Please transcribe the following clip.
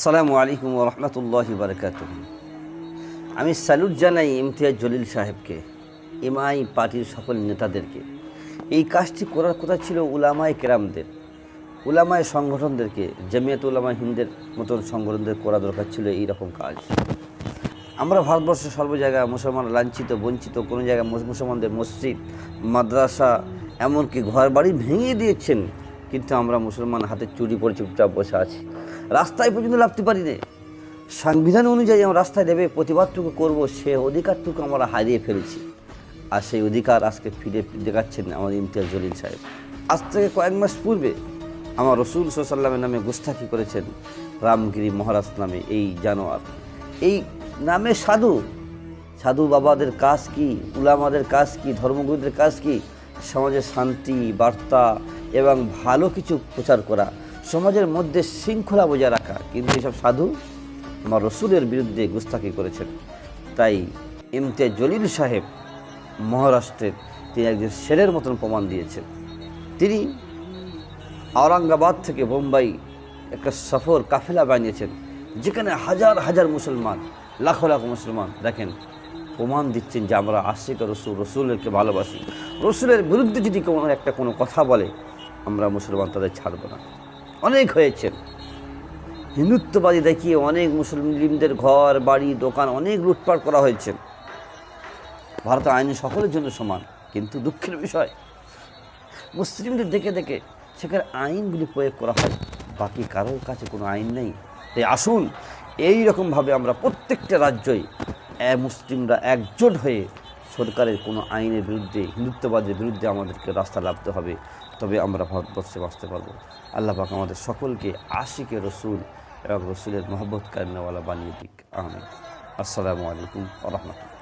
আসসালামু আলাইকুম ওয়া রাহমাতুল্লাহি ওয়া বারাকাতুহু। আমি স্যালুট জানাই ইমতিয়াজ জলিল সাহেবকে, এমআই পার্টির সকল নেতাদেরকে। এই কাজটি করার কথা ছিল উলামায়ে কেরামদের, উলামায়ে সংগঠনদেরকে, জামিয়াত উলামায়ে হিন্দের মতন সংগঠনদের করা দরকার ছিল এই রকম কাজ। আমরা ভারতবর্ষের সর্ব জায়গায় মুসলমান লাঞ্ছিত, বঞ্চিত। কোনো জায়গায় মুসলমানদের মসজিদ, মাদ্রাসা, এমনকি ঘর বাড়ি ভেঙে দিয়েছেন, কিন্তু আমরা মুসলমান হাতে চুরি পরে চুপচাপ বসে আছি, রাস্তায় পর্যন্ত লাফতে পারি না। সংবিধান অনুযায়ী আমরা রাস্তায় নেবে প্রতিবাদটুকু করব, সে অধিকারটুকু আমরা হারিয়ে ফেলেছি। আর সেই অধিকার আজকে ফিরে দেখাচ্ছেন আমাদের ইমতিয়াজ জলিল সাহেব। আজ থেকে কয়েক মাস পূর্বে আমার রসুল সাল্লাল্লাহু আলাইহি ওয়াসাল্লামের নামে গুস্তাখি করেছেন রামগিরি মহারাজ নামে এই জানোয়ার। এই নামে সাধু বাবাদের কাজ কি, উলামাদের কাজ কি, ধর্মগুরুদের কাজ কি? সমাজে শান্তি বার্তা এবং ভালো কিছু প্রচার করা, সমাজের মধ্যে শৃঙ্খলা বজায় রাখা। কিন্তু এইসব সাধু আমার রসুলের বিরুদ্ধে গুস্তাখি করেছেন। তাই ইমতিয়াজ জলিল সাহেব মহারাষ্ট্রের তিনি একজন শেরের মতন প্রমাণ দিয়েছেন। তিনি আওরঙ্গাবাদ থেকে বোম্বাই একটা সফর কাফেলা বানিয়েছেন, যেখানে হাজার হাজার মুসলমান, লাখো লাখো মুসলমান দেখেন প্রমাণ দিচ্ছেন যে আমরা আশিক রসুলকে ভালোবাসি। রসুলের বিরুদ্ধে যদি কোনো কথা বলে আমরা মুসলমান তাদের ছাড়ব না। অনেক হয়েছেন হিন্দুত্ববাদী দেখিয়ে, অনেক মুসলিমদের ঘর বাড়ি দোকান অনেক লুটপাট করা হয়েছে। ভারতের আইন সকলের জন্য সমান, কিন্তু দুঃখের বিষয় মুসলিমদের দেখে দেখে সেখানে আইনগুলি প্রয়োগ করা হয়, বাকি কারোর কাছে কোনো আইন নেই। তাই আসুন এই রকমভাবে আমরা প্রত্যেকটা রাজ্যই মুসলিমরা একজোট হয়ে সরকারের কোনো আইনের বিরুদ্ধে, হিন্দুত্ববাদের বিরুদ্ধে আমাদেরকে রাস্তা লাভতে হবে, তবে আমরা ভারতবর্ষে বাঁচতে পারবো। আল্লাহ পাক আমাদের সকলকে আশিকে রসুল এবং রসুলের মহব্বত কারণেওয়ালা বানিয়ে দিক। আমিন। আসসালামু আলাইকুম ওয়া রাহমাতুল্লাহ।